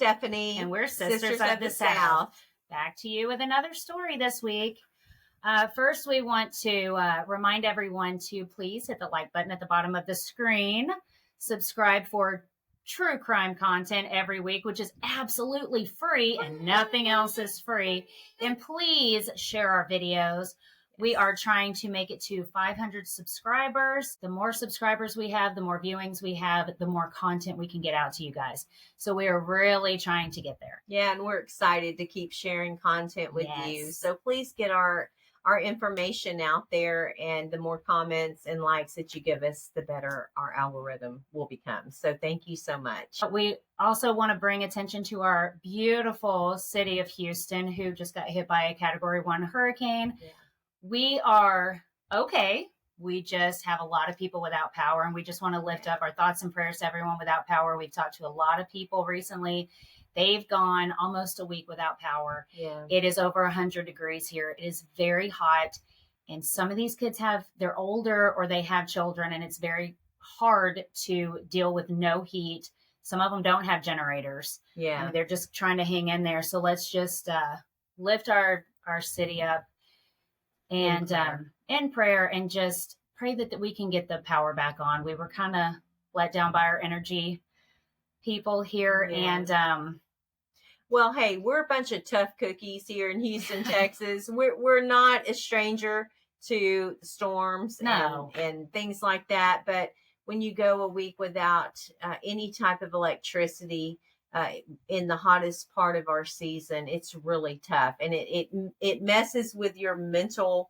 Stephanie. And we're Sisters of the South. Back to you with another story this week. First, we want to remind everyone to please hit the like button at the bottom of the screen. Subscribe for true crime content every week, which is absolutely free and nothing else is free. And please share our videos. We are trying to make it to 500 subscribers. The more subscribers we have, the more viewings we have, the more content we can get out to you guys. So we are really trying to get there. Yeah, and we're excited to keep sharing content with you. So please get our information out there, and the more comments and likes that you give us, the better our algorithm will become. So thank you so much. We also want to bring attention to our beautiful city of Houston, who just got hit by a Category 1 hurricane. Yeah. We are okay. We just have a lot of people without power, and we just want to lift up our thoughts and prayers to everyone without power. We've talked to a lot of people recently. They've gone almost a week without power. Yeah. It is over 100 degrees here. It is very hot. And some of these kids they're older or they have children, and it's very hard to deal with no heat. Some of them don't have generators. Yeah. I mean, they're just trying to hang in there. So let's just lift our city up and in prayer, and just pray that we can get the power back on. We were kind of let down by our energy people here. Yeah. And well, hey, we're a bunch of tough cookies here in Houston, Texas. We're not a stranger to storms and things like that. But when you go a week without any type of electricity in the hottest part of our season, it's really tough, and it messes with your mental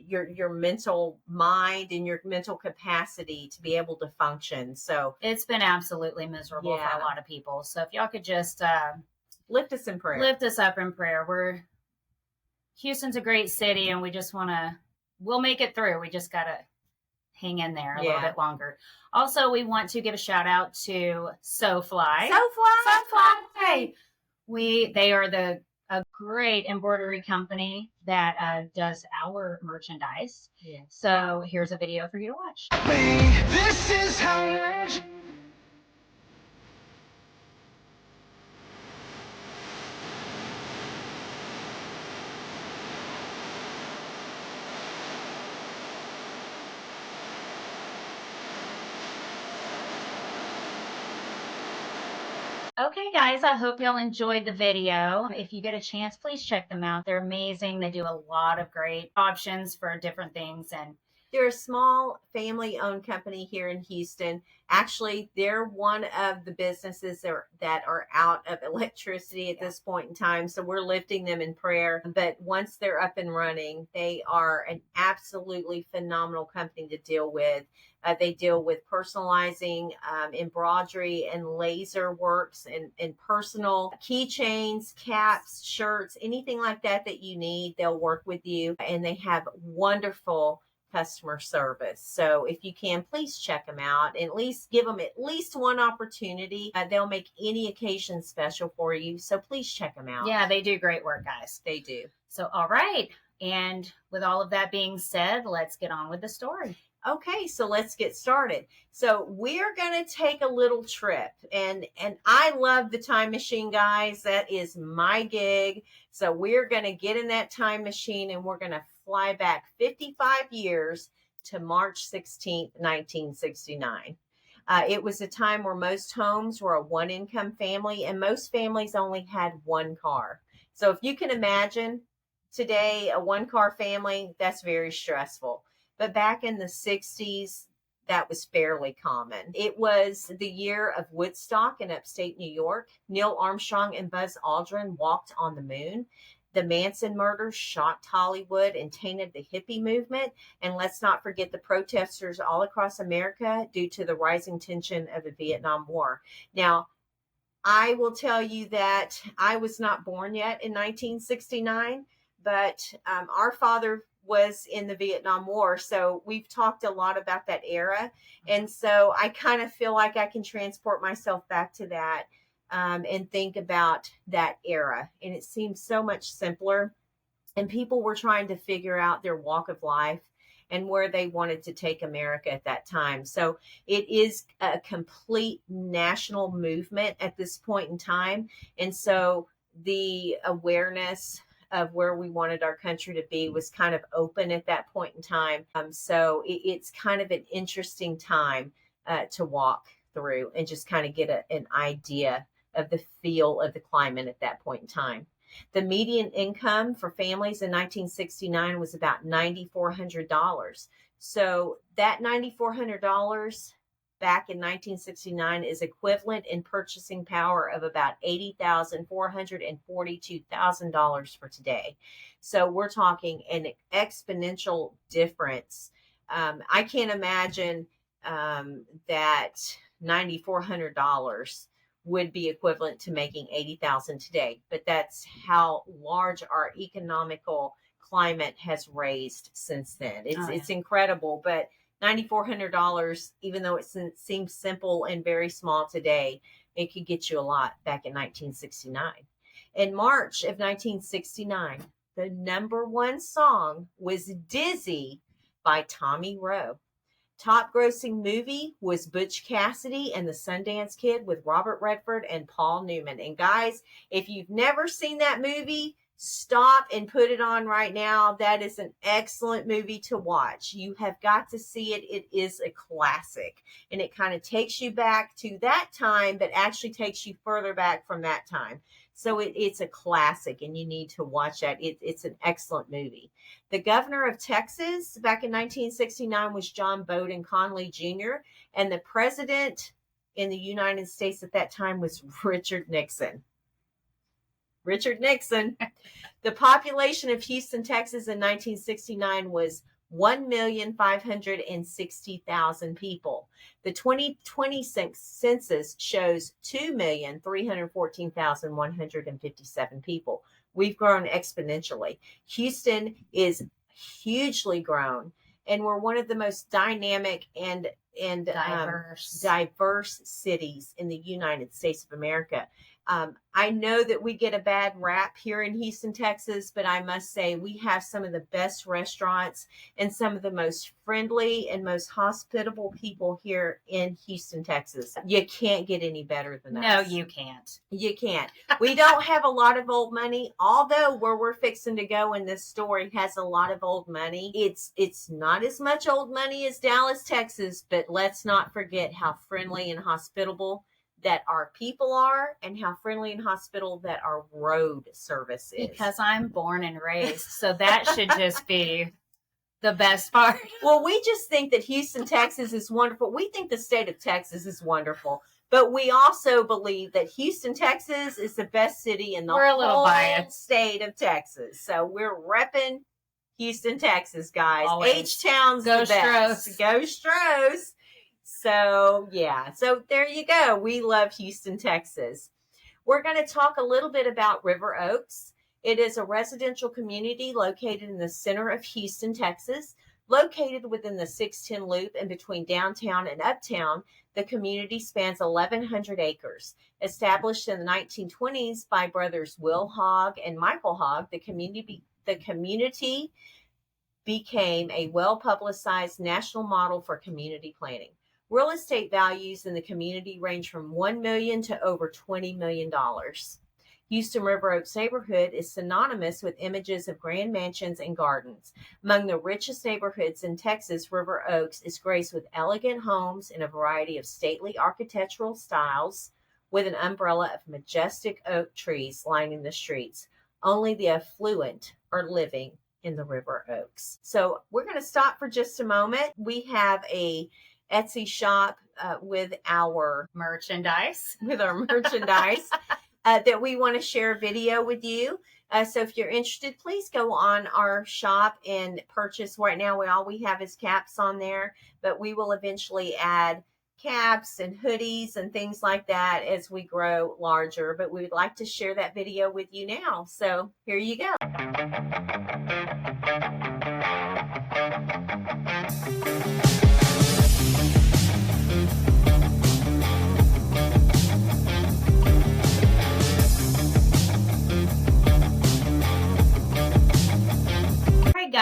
your mental mind and your mental capacity to be able to function. So it's been absolutely miserable for a lot of people. So if y'all could just lift us in prayer. Lift us up in prayer. Houston's a great city, and we just we'll make it through. We just gotta hang in there a little bit longer. Also, we want to give a shout out to SoFly. They are a great embroidery company that does our merchandise. Yeah. So here's a video for you to watch. This is how Okay, guys, I hope y'all enjoyed the video. If you get a chance, please check them out. They're amazing. They do a lot of great options for different things. And they're a small family-owned company here in Houston. Actually, they're one of the businesses that are out of electricity at this point in time. So we're lifting them in prayer. But once they're up and running, they are an absolutely phenomenal company to deal with. They deal with personalizing embroidery and laser works and personal keychains, caps, shirts, anything like that you need. They'll work with you, and they have wonderful customer service. So if you can, please check them out and at least give them at least one opportunity. They'll make any occasion special for you. So please check them out. Yeah, they do great work, guys. They do. So, all right. And with all of that being said, let's get on with the story. Okay, so let's get started. So we're going to take a little trip, and I love the time machine, guys. That is my gig. So we're going to get in that time machine, and we're going to fly back 55 years to March 16th, 1969. It was a time where most homes were a one-income family, and most families only had one car. So if you can imagine today, a one-car family, that's very stressful. But back in the 60s, that was fairly common. It was the year of Woodstock in upstate New York. Neil Armstrong and Buzz Aldrin walked on the moon. The Manson murders shocked Hollywood and tainted the hippie movement. And let's not forget the protesters all across America due to the rising tension of the Vietnam War. Now, I will tell you that I was not born yet in 1969, but our father was in the Vietnam War. So we've talked a lot about that era. And so I kind of feel like I can transport myself back to that and think about that era. And it seems so much simpler. And people were trying to figure out their walk of life and where they wanted to take America at that time. So it is a complete national movement at this point in time. And so the awareness of where we wanted our country to be was kind of open at that point in time. So it's kind of an interesting time to walk through and just kind of get an idea of the feel of the climate at that point in time. The median income for families in 1969 was about $9,400. So that $9,400 back in 1969 is equivalent in purchasing power of about $80,442,000 for today. So we're talking an exponential difference. I can't imagine that $9,400 would be equivalent to making $80,000 today, but that's how large our economical climate has raised since then. It's incredible, but $9,400, even though it seems simple and very small today, it could get you a lot back in 1969. In March of 1969, the number one song was Dizzy by Tommy Roe. Top grossing movie was Butch Cassidy and the Sundance Kid with Robert Redford and Paul Newman. And guys, if you've never seen that movie, stop and put it on right now. That is an excellent movie to watch. You have got to see it. It is a classic, and it kind of takes you back to that time, but actually takes you further back from that time. So it's a classic, and you need to watch that. It's an excellent movie. The governor of Texas back in 1969 was John Bowdoin Conley Jr., and the president in the United States at that time was Richard Nixon. Richard Nixon. The population of Houston, Texas in 1969 was 1,560,000 people. The 2020 census shows 2,314,157 people. We've grown exponentially. Houston is hugely grown, and we're one of the most dynamic and diverse cities in the United States of America. I know that we get a bad rap here in Houston, Texas, but I must say we have some of the best restaurants and some of the most friendly and most hospitable people here in Houston, Texas. You can't get any better than No, us. you can't. You can't. We don't have a lot of old money, although where we're fixing to go in this story has a lot of old money. It's not as much old money as Dallas, Texas, but let's not forget how friendly and hospitable that our people are, and how friendly and hospitable that our road service is. Because I'm born and raised, so that should just be the best part. Well, we just think that Houston, Texas is wonderful. We think the state of Texas is wonderful, but we also believe that Houston, Texas is the best city in the whole state of Texas. So we're repping Houston, Texas, guys. Always. H-Town's the best. Go Stros. So, yeah. So there you go. We love Houston, Texas. We're going to talk a little bit about River Oaks. It is a residential community located in the center of Houston, Texas. Located within the 610 Loop and between downtown and uptown, the community spans 1,100 acres. Established in the 1920s by brothers Will Hogg and Michael Hogg, the community became a well-publicized national model for community planning. Real estate values in the community range from $1 million to over $20 million. Houston River Oaks neighborhood is synonymous with images of grand mansions and gardens. Among the richest neighborhoods in Texas, River Oaks is graced with elegant homes in a variety of stately architectural styles, with an umbrella of majestic oak trees lining the streets. Only the affluent are living in the River Oaks. So we're going to stop for just a moment. We have a Etsy shop with our merchandise that we want to share a video with you. So if you're interested, please go on our shop and purchase. Right now, all we have is caps on there, but we will eventually add caps and hoodies and things like that as we grow larger. But we would like to share that video with you now. So here you go.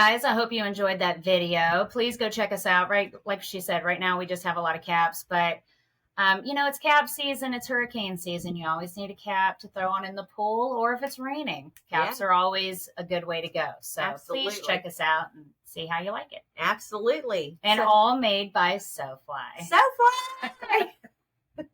guys, I hope you enjoyed that video. Please go check us out. Right, like she said, right now we just have a lot of caps, but it's cap season, it's hurricane season. You always need a cap to throw on in the pool, or if it's raining, caps are always a good way to go. So please check us out and see how you like it. Absolutely. And all made by SoFly. SoFly!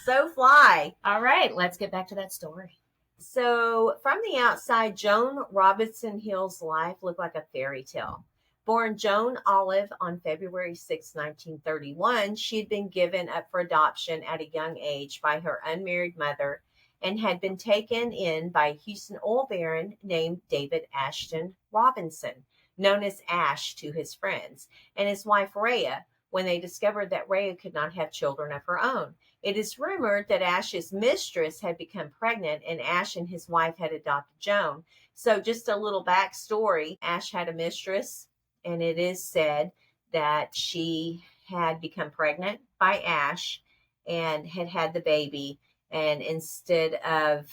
SoFly. All right, let's get back to that story. So from the outside, Joan Robinson Hill's life looked like a fairy tale. Born Joan Olive on February 6, 1931, she had been given up for adoption at a young age by her unmarried mother and had been taken in by a Houston oil baron named David Ashton Robinson, known as Ash to his friends, and his wife Rhea, when they discovered that Rhea could not have children of her own. It is rumored that Ash's mistress had become pregnant and Ash and his wife had adopted Joan. So just a little backstory, Ash had a mistress, and it is said that she had become pregnant by Ash and had the baby. And instead of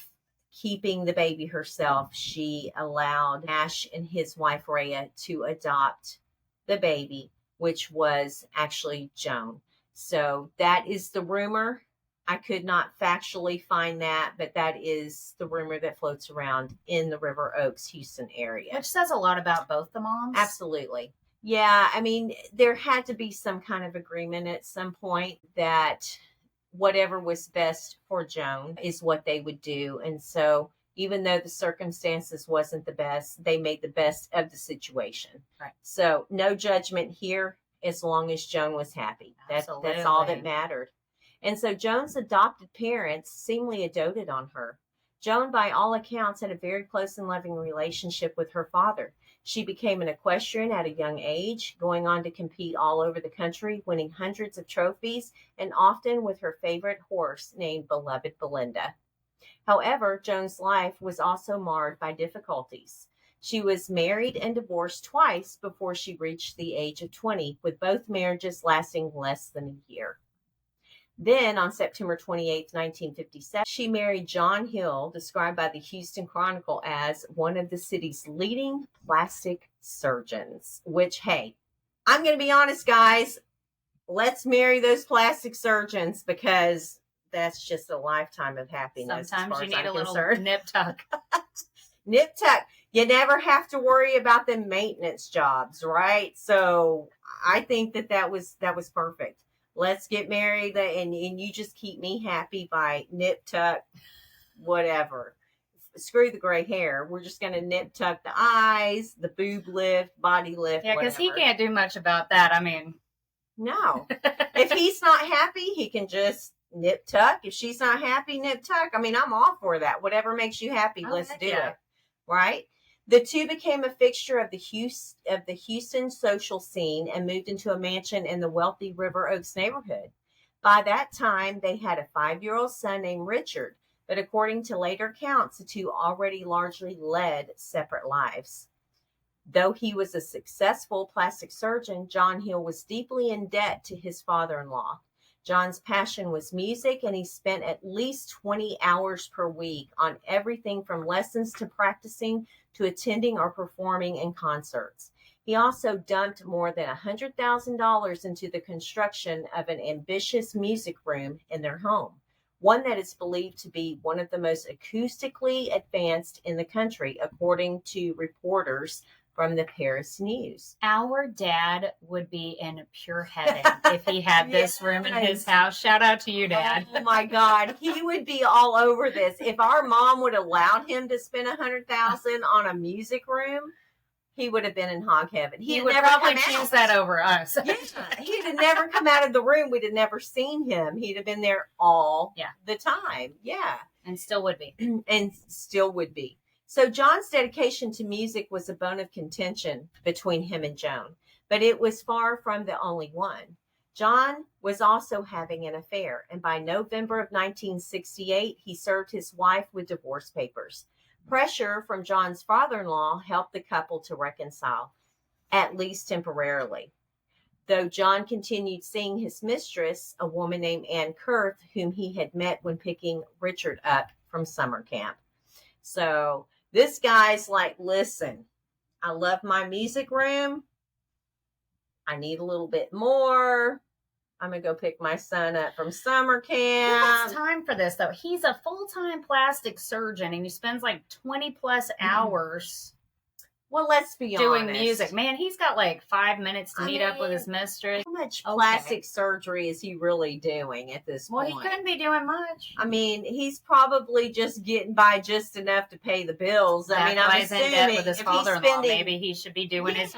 keeping the baby herself, she allowed Ash and his wife Rhea to adopt the baby, which was actually Joan. So that is the rumor. I could not factually find that, but that is the rumor that floats around in the River Oaks, Houston area. Which says a lot about both the moms. Absolutely. Yeah, I mean, there had to be some kind of agreement at some point that whatever was best for Joan is what they would do. And so even though the circumstances wasn't the best, they made the best of the situation. Right. So no judgment here as long as Joan was happy. That's all that mattered. And so Joan's adopted parents seemingly doted on her. Joan, by all accounts, had a very close and loving relationship with her father. She became an equestrian at a young age, going on to compete all over the country, winning hundreds of trophies, and often with her favorite horse named Beloved Belinda. However, Joan's life was also marred by difficulties. She was married and divorced twice before she reached the age of 20, with both marriages lasting less than a year. Then, on September 28, 1957, she married John Hill, described by the Houston Chronicle as one of the city's leading plastic surgeons, which, hey, I'm going to be honest, guys, let's marry those plastic surgeons because that's just a lifetime of happiness. Sometimes you need a little nip tuck. Nip tuck. You never have to worry about the maintenance jobs, right? So I think that was perfect. Let's get married and you just keep me happy by nip tuck, whatever. Screw the gray hair. We're just going to nip tuck the eyes, the boob lift, body lift. Yeah, because he can't do much about that. I mean, no. If he's not happy, he can just nip tuck. If she's not happy, nip tuck. I mean, I'm all for that. Whatever makes you happy, let's do it. Right? The two became a fixture of the Houston social scene and moved into a mansion in the wealthy River Oaks neighborhood. By that time, they had a 5-year-old son named Richard, but according to later accounts, the two already largely led separate lives. Though he was a successful plastic surgeon, John Hill was deeply in debt to his father-in-law. John's passion was music, and he spent at least 20 hours per week on everything from lessons to practicing to attending or performing in concerts. He also dumped more than $100,000 into the construction of an ambitious music room in their home, one that is believed to be one of the most acoustically advanced in the country, according to reporters from the Paris News. Our dad would be in pure heaven if he had this room in his house. Shout out to you, Dad. Oh my God, he would be all over this. If our mom would allow him to spend $100,000 on a music room, he would have been in hog heaven. He would probably choose that over us. Yeah, he'd have never come out of the room. We'd have never seen him. He'd have been there all the time. Yeah, and still would be. So John's dedication to music was a bone of contention between him and Joan, but it was far from the only one. John was also having an affair, and by November of 1968, he served his wife with divorce papers. Pressure from John's father-in-law helped the couple to reconcile, at least temporarily. Though John continued seeing his mistress, a woman named Ann Kurth, whom he had met when picking Richard up from summer camp. So this guy's like, listen, I love my music room. I need a little bit more. I'm going to go pick my son up from summer camp. Who has time for this, though? He's a full-time plastic surgeon, and he spends like 20 plus hours. Well, let's be doing honest. music. Man, he's got like 5 minutes to meet up with his mistress. How much plastic surgery is he really doing at this point? Well, he couldn't be doing much. I mean, he's probably just getting by just enough to pay the bills. That's I mean, I'm assuming in debt with his father-in-law. Maybe he should be doing his.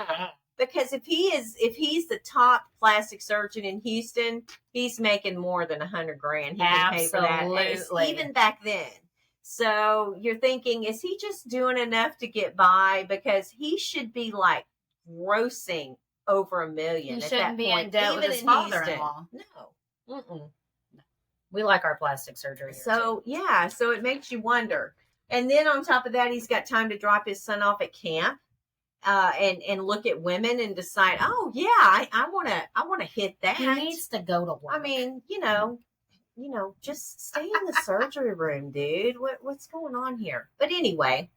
Because if he's the top plastic surgeon in Houston, he's making more than $100,000. He can pay for that, even back then. So you're thinking, is he just doing enough to get by? Because he should be like grossing over $1 million. He shouldn't be in debt with his father-in-law. No. Mm-mm. We like our plastic surgery. So yeah, so it makes you wonder. And then on top of that, he's got time to drop his son off at camp. And look at women and decide, oh yeah, I want to hit that. He needs to go to work. I mean, just stay in the surgery room, dude. What's going on here? But anyway,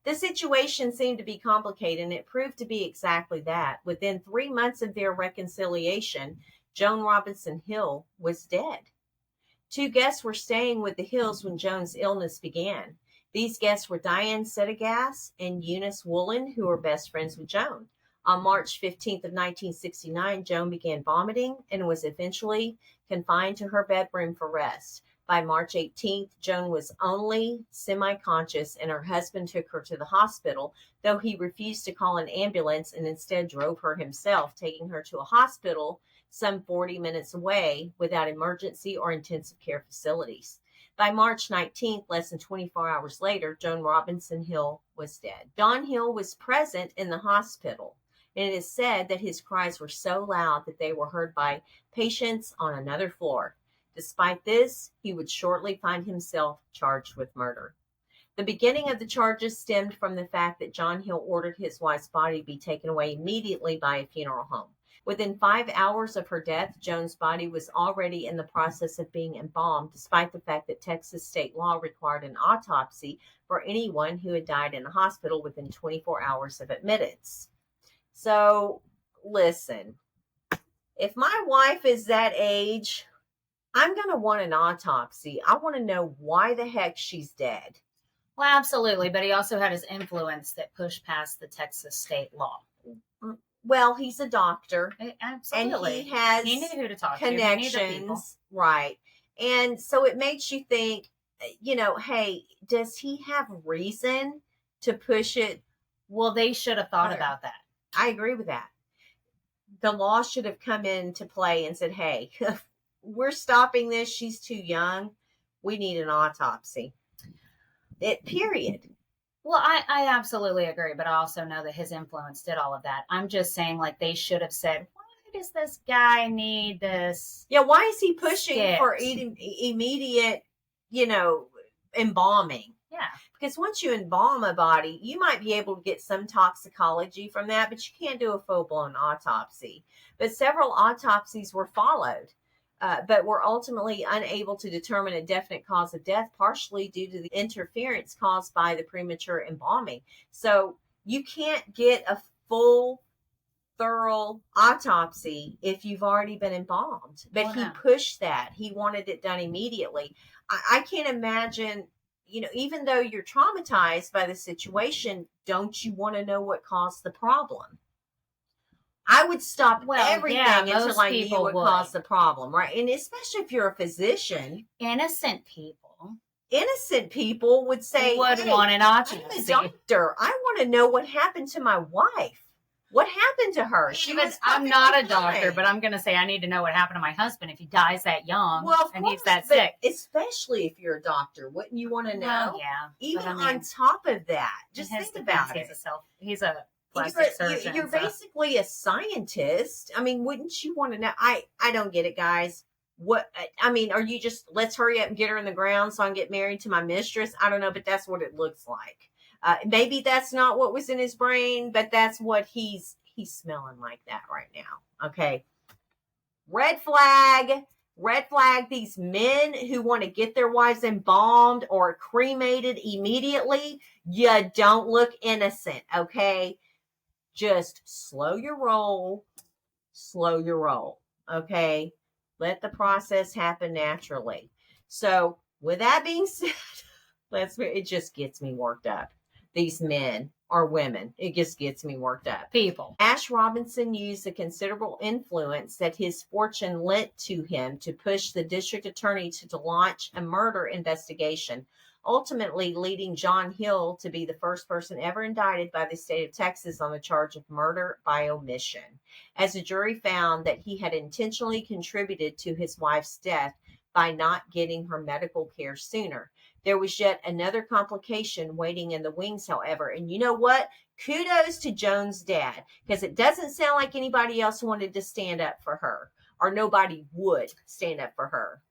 the situation seemed to be complicated, and it proved to be exactly that. Within 3 months of their reconciliation, Joan Robinson Hill was dead. 2 guests were staying with the Hills when Joan's illness began. These guests were Diane Settegas and Eunice Woolen, who were best friends with Joan. On March 15th of 1969, Joan began vomiting and was eventually confined to her bedroom for rest. By March 18th, Joan was only semi-conscious, and her husband took her to the hospital, though he refused to call an ambulance and instead drove her himself, taking her to a hospital some 40 minutes away without emergency or intensive care facilities. By March 19th, less than 24 hours later, Joan Robinson Hill was dead. John Hill was present in the hospital, and it is said that his cries were so loud that they were heard by patients on another floor. Despite this, he would shortly find himself charged with murder. The beginning of the charges stemmed from the fact that John Hill ordered his wife's body to be taken away immediately by a funeral home. Within 5 hours of her death, Joan's body was already in the process of being embalmed, despite the fact that Texas state law required an autopsy for anyone who had died in a hospital within 24 hours of admittance. So, listen, if my wife is that age, I'm going to want an autopsy. I want to know why the heck she's dead. Well, absolutely. But he also had his influence that pushed past the Texas state law. Well, he's a doctor. Absolutely. And he knew who to talk connections, to. He knew the people. Right. And so it makes you think, hey, does he have reason to push it? Well, they should have thought about that. I agree with that. The law should have come into play and said, hey, we're stopping this. She's too young. We need an autopsy. Period. Well, I absolutely agree, but I also know that his influence did all of that. I'm just saying, like, they should have said, why does this guy need this? Yeah, why is he pushing for immediate, embalming? Yeah. Because once you embalm a body, you might be able to get some toxicology from that, but you can't do a full-blown autopsy. But several autopsies were followed. But were ultimately unable to determine a definite cause of death, partially due to the interference caused by the premature embalming. So you can't get a full, thorough autopsy if you've already been embalmed. But he pushed that. He wanted it done immediately. I can't imagine, even though you're traumatized by the situation, don't you want to know what caused the problem? I would stop everything until I knew what caused the problem, right? And especially if you're a physician. Innocent people would say, want an autopsy. I'm a doctor. I want to know what happened to my wife. What happened to her? I'm not a doctor, but I'm going to say I need to know what happened to my husband if he dies that young and he's that sick. Especially if you're a doctor. Wouldn't you want to know? Well, yeah. Even on top of that, just think about it. He's a plastic surgeon. You're basically a scientist. I mean, wouldn't you want to know? I don't get it, guys. Are you just, let's hurry up and get her in the ground so I can get married to my mistress? I don't know, but that's what it looks like. Maybe that's not what was in his brain, but that's what he's smelling like that right now. Okay. Red flag. Red flag, these men who want to get their wives embalmed or cremated immediately. You don't look innocent, okay? Just slow your roll, okay? Let the process happen naturally. So, with that being said, it just gets me worked up. These men or women, it just gets me worked up. People. Ash Robinson used the considerable influence that his fortune lent to him to push the district attorney to launch a murder investigation, ultimately leading John Hill to be the first person ever indicted by the state of Texas on the charge of murder by omission, as the jury found that he had intentionally contributed to his wife's death by not getting her medical care sooner. There was yet another complication waiting in the wings, however. And you know what? Kudos to Joan's dad, because it doesn't sound like anybody else wanted to stand up for her, or nobody would stand up for her.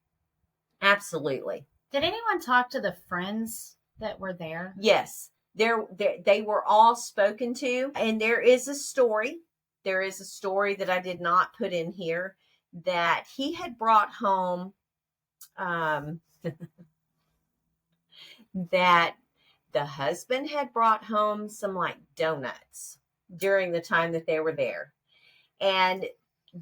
Absolutely. Did anyone talk to the friends that were there? Yes. They were all spoken to. And there is a story. There is a story that I did not put in here that he had brought home that the husband had brought home some like donuts during the time that they were there. And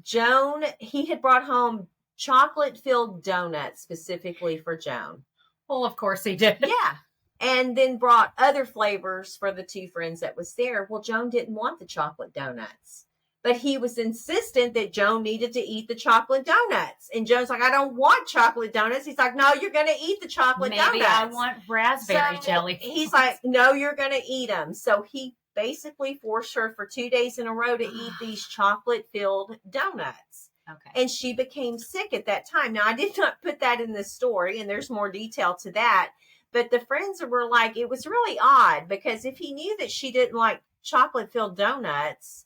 Joan, he had brought home chocolate filled donuts specifically for Joan. Well, of course he did. Yeah. And then brought other flavors for the two friends that was there. Well, Joan didn't want the chocolate donuts. But he was insistent that Joan needed to eat the chocolate donuts. And Joan's like, I don't want chocolate donuts. He's like, no, you're going to eat the chocolate donuts. Maybe I want raspberry jelly. He's like, no, you're going to eat them. So he basically forced her for 2 days in a row to eat these chocolate-filled donuts. Okay. And she became sick at that time. Now, I did not put that in the story, and there's more detail to that. But the friends were like, it was really odd, because if he knew that she didn't like chocolate-filled donuts,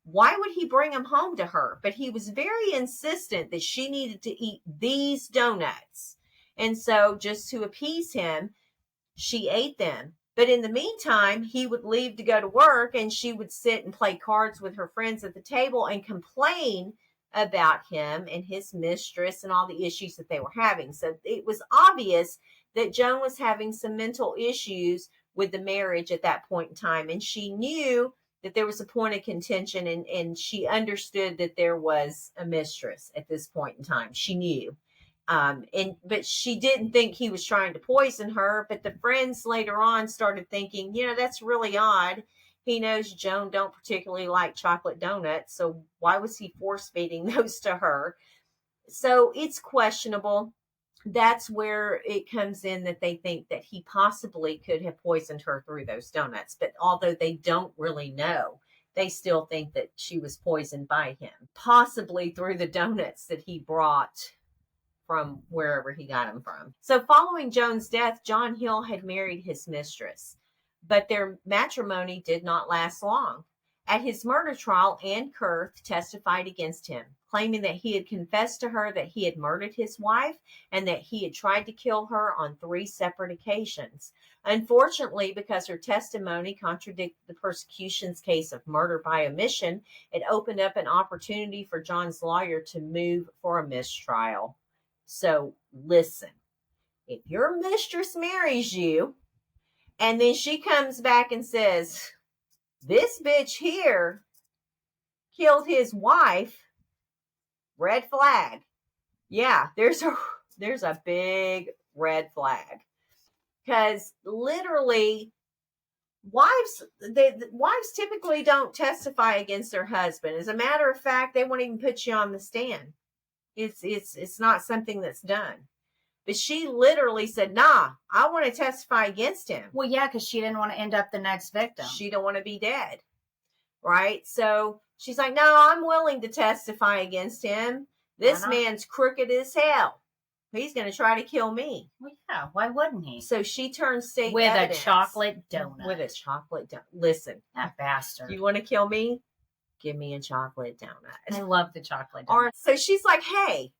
why would he bring them home to her? But he was very insistent that she needed to eat these donuts. And so just to appease him, she ate them. But in the meantime, he would leave to go to work, and she would sit and play cards with her friends at the table and complain about him and his mistress and all the issues that they were having. So it was obvious that Joan was having some mental issues with the marriage at that point in time. And she knew that there was a point of contention, and she understood that there was a mistress at this point in time. She knew. But she didn't think he was trying to poison her. But the friends later on started thinking, that's really odd. He knows Joan don't particularly like chocolate donuts, so why was he force feeding those to her? So it's questionable. That's where it comes in that they think that he possibly could have poisoned her through those donuts. But although they don't really know, they still think that she was poisoned by him, possibly through the donuts that he brought from wherever he got them from. So following Joan's death, John Hill had married his mistress, but their matrimony did not last long. At his murder trial, Ann Kurth testified against him, claiming that he had confessed to her that he had murdered his wife and that he had tried to kill her on 3 separate occasions. Unfortunately, because her testimony contradicted the prosecution's case of murder by omission, it opened up an opportunity for John's lawyer to move for a mistrial. So listen, if your mistress marries you and then she comes back and says, this bitch here killed his wife, red flag. Yeah, there's a big red flag. Because literally, wives typically don't testify against their husband. As a matter of fact, they won't even put you on the stand. It's not something that's done. But she literally said, nah, I want to testify against him. Well, yeah, because she didn't want to end up the next victim. She don't want to be dead. Right? So she's like, no, I'm willing to testify against him. This man's crooked as hell. He's going to try to kill me. Well, yeah, why wouldn't he? So she turns state with evidence. A chocolate donut. With a chocolate donut. Listen. That bastard. You want to kill me? Give me a chocolate donut. I love the chocolate donut. So she's like, hey,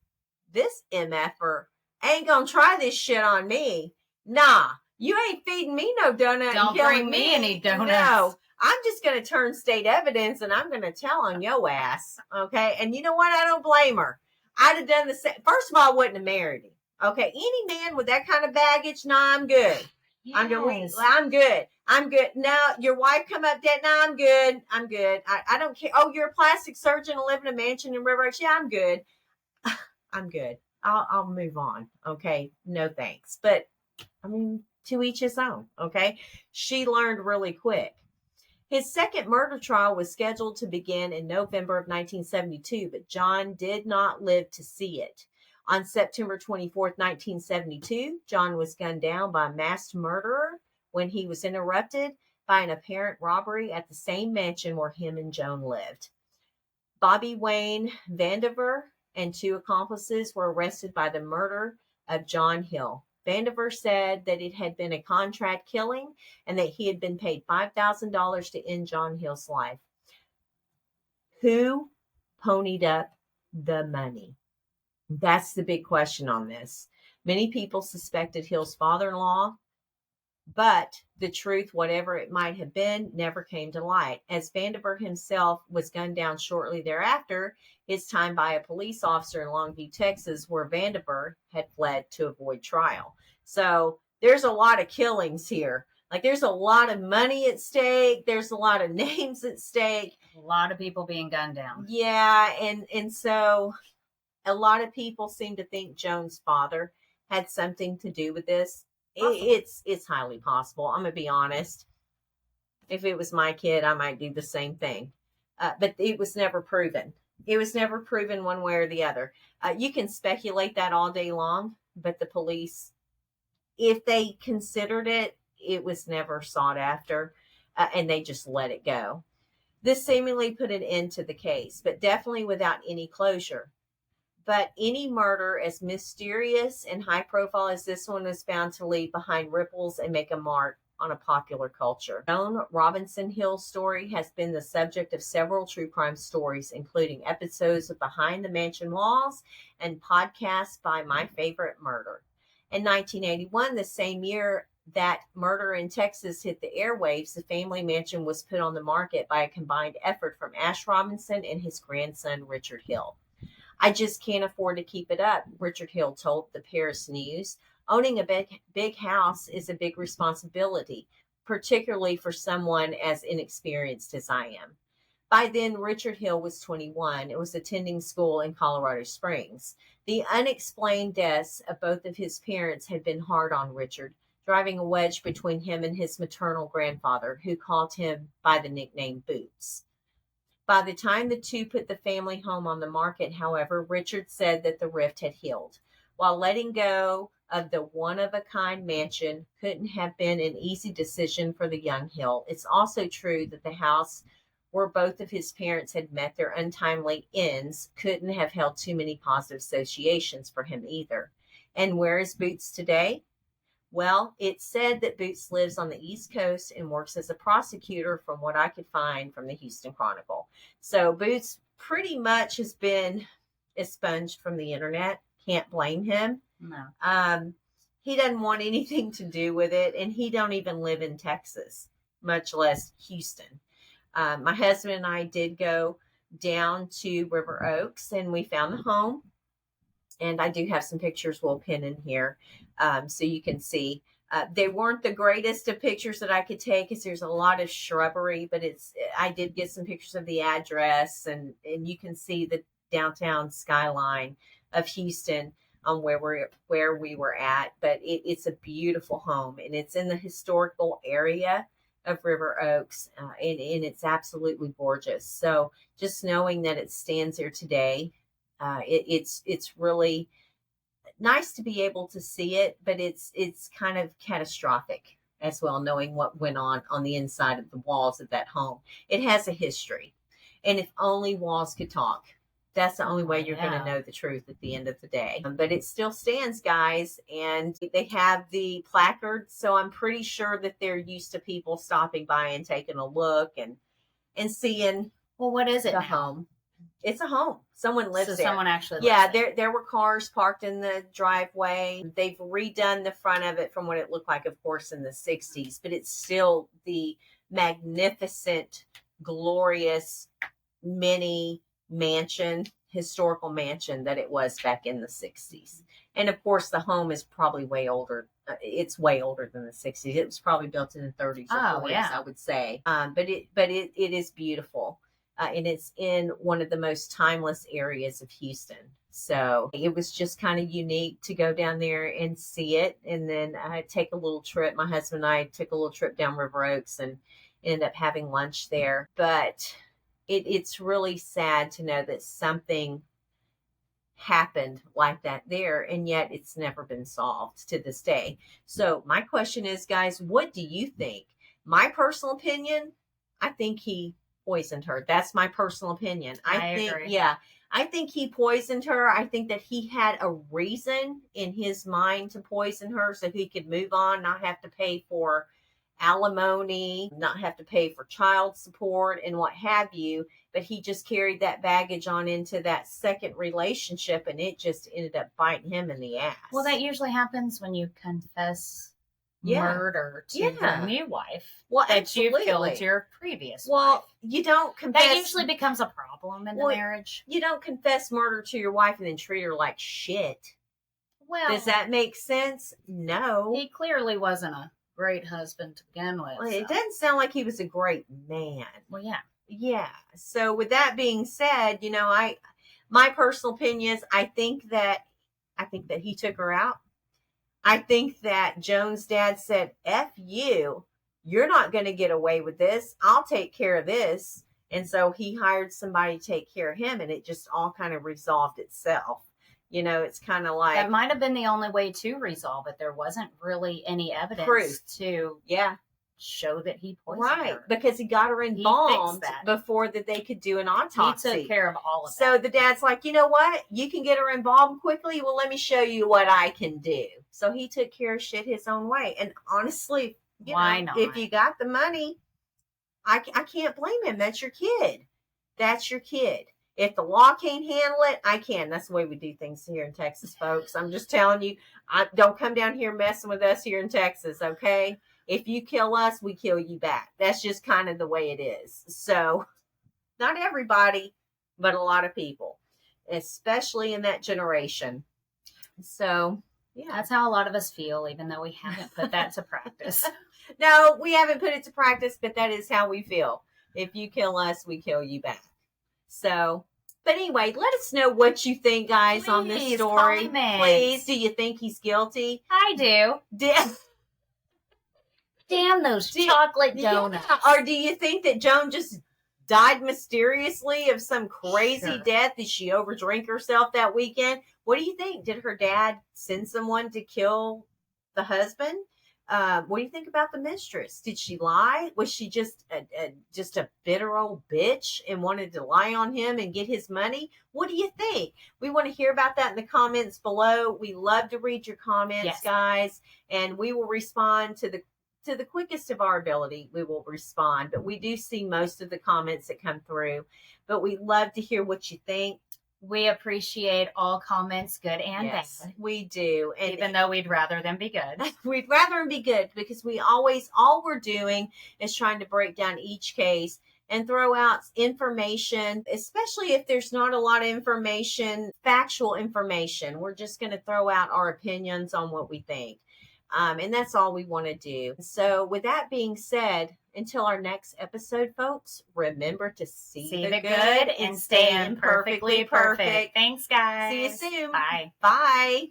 this MFer ain't going to try this shit on me. Nah, you ain't feeding me no donut. Don't bring me any donuts. No, I'm just going to turn state evidence and I'm going to tell on your ass. Okay. And you know what? I don't blame her. I'd have done the same. First of all, I wouldn't have married him. Okay, any man with that kind of baggage, nah, I'm good. Yes. I'm good. I'm good. Now your wife come up dead. Nah, I'm good. I'm good. I don't care. Oh, you're a plastic surgeon and live in a mansion in River Oaks. Yeah, I'm good. I'm good. I'll move on. Okay, no thanks. But I mean, to each his own. Okay, she learned really quick. His second murder trial was scheduled to begin in November of 1972, but John did not live to see it. On September 24th, 1972, John was gunned down by a masked murderer when he was interrupted by an apparent robbery at the same mansion where him and Joan lived. Bobby Wayne Vandiver and two accomplices were arrested by the murder of John Hill. Vandiver said that it had been a contract killing and that he had been paid $5,000 to end John Hill's life. Who ponied up the money? That's the big question on this. Many people suspected Hill's father-in-law, but the truth, whatever it might have been, never came to light. As Vandiver himself was gunned down shortly thereafter, his time by a police officer in Longview, Texas, where Vandiver had fled to avoid trial. So there's a lot of killings here. Like there's a lot of money at stake. There's a lot of names at stake. A lot of people being gunned down. Yeah, and so a lot of people seem to think Joan's father had something to do with this. It's highly possible. I'm gonna be honest. If it was my kid, I might do the same thing. But it was never proven. It was never proven one way or the other. You can speculate that all day long, but the police, if they considered it, it was never sought after, and they just let it go. This seemingly put an end to the case, but definitely without any closure. But any murder as mysterious and high profile as this one is bound to leave behind ripples and make a mark on a popular culture. Joan Robinson Hill's story has been the subject of several true crime stories, including episodes of Behind the Mansion Walls and podcasts by My Favorite Murder. In 1981, the same year that Murder in Texas hit the airwaves, the family mansion was put on the market by a combined effort from Ash Robinson and his grandson, Richard Hill. I just can't afford to keep it up, Richard Hill told the Paris News. Owning a big house is a big responsibility, particularly for someone as inexperienced as I am. By then, Richard Hill was 21 and was attending school in Colorado Springs. The unexplained deaths of both of his parents had been hard on Richard, driving a wedge between him and his maternal grandfather, who called him by the nickname Boots. By the time the two put the family home on the market, however, Richard said that the rift had healed. While letting go of the one-of-a-kind mansion couldn't have been an easy decision for the young Hill, it's also true that the house where both of his parents had met their untimely ends couldn't have held too many positive associations for him either. And where is Boots today? Well, it's said that Boots lives on the East Coast and works as a prosecutor from what I could find from the Houston Chronicle. So Boots pretty much has been expunged from the internet. Can't blame him. No. He doesn't want anything to do with it, and he don't even live in Texas, much less Houston. My husband and I did go down to River Oaks, and we found the home. And I do have some pictures we'll pin in here so you can see. They weren't the greatest of pictures that I could take because there's a lot of shrubbery, but I did get some pictures of the address, and you can see the downtown skyline of Houston on where we were at. But it's a beautiful home, and it's in the historical area of River Oaks, and it's absolutely gorgeous. So just knowing that it stands there today, it's really nice to be able to see it, but it's kind of catastrophic as well, knowing what went on the inside of the walls of that home. It has a history, and if only walls could talk, that's the only way you're going to know the truth at the end of the day. But it still stands, guys, and they have the placard, so I'm pretty sure that they're used to people stopping by and taking a look and seeing. Well, what is it? The home. It's a home. Someone lives there. Someone actually lives there. There were cars parked in the driveway. They've redone the front of it from what it looked like, of course, in the 60s, but it's still the magnificent, glorious mini mansion historical mansion that it was back in the 60s. And of course, the home is probably way older. It's way older than the 60s. It was probably built in the 30s or 40s, I would say. But it is beautiful. And it's in one of the most timeless areas of Houston. So it was just kind of unique to go down there and see it. And then take a little trip. My husband and I took a little trip down River Oaks and ended up having lunch there. But it's really sad to know that something happened like that there, and yet it's never been solved to this day. So my question is, guys, what do you think? My personal opinion, I think he poisoned her. That's my personal opinion. I think agree. Yeah, I think he poisoned her. I think that he had a reason in his mind to poison her so he could move on, not have to pay for alimony, not have to pay for child support and what have you. But he just carried that baggage on into that second relationship, and it just ended up biting him in the ass. Well, that usually happens when you confess murder to your new wife. Well, that absolutely. you killed your previous wife. wife. You don't confess. That usually becomes a problem in the marriage. You don't confess murder to your wife and then treat her like shit. Well, does that make sense? No. He clearly wasn't a great husband to begin with. Well, it doesn't sound like he was a great man. Well, yeah. Yeah. So with that being said, my personal opinion is I think that he took her out. I think that Joan's dad said, F you, you're not going to get away with this. I'll take care of this. And so he hired somebody to take care of him, and it just all kind of resolved itself. It's kind of like... That might have been the only way to resolve it. There wasn't really any evidence proof to show that he poisoned her. Because he got her embalmed before that they could do an autopsy. He took care of all of that. So the dad's like, you know what? You can get her embalmed quickly. Well, let me show you what I can do. So he took care of shit his own way. And honestly, why not? If you got the money, I can't blame him. That's your kid. That's your kid. If the law can't handle it, I can. That's the way we do things here in Texas, folks. I'm just telling you, don't come down here messing with us here in Texas, okay? If you kill us, we kill you back. That's just kind of the way it is. So, not everybody, but a lot of people, especially in that generation. So, yeah. That's how a lot of us feel, even though we haven't put that to practice. No, we haven't put it to practice, but that is how we feel. If you kill us, we kill you back. So, but anyway, let us know what you think, guys, on this story. Please, do you think he's guilty? I do. Damn those chocolate donuts. Yeah. Or do you think that Joan just died mysteriously of some crazy death? Did she overdrink herself that weekend? What do you think? Did her dad send someone to kill the husband? What do you think about the mistress? Did she lie? Was she just a bitter old bitch and wanted to lie on him and get his money? What do you think? We want to hear about that in the comments below. We love to read your comments, guys, and we will respond to the quickest of our ability. We will respond, but we do see most of the comments that come through. But we love to hear what you think. We appreciate all comments, good and bad. We do. And even though we'd rather them be good. We'd rather them be good because all we're doing is trying to break down each case and throw out information, especially if there's not a lot of information, factual information. We're just going to throw out our opinions on what we think. And that's all we want to do. So with that being said, until our next episode, folks, remember to see the good and stay imperfectly perfect. Thanks, guys. See you soon. Bye. Bye.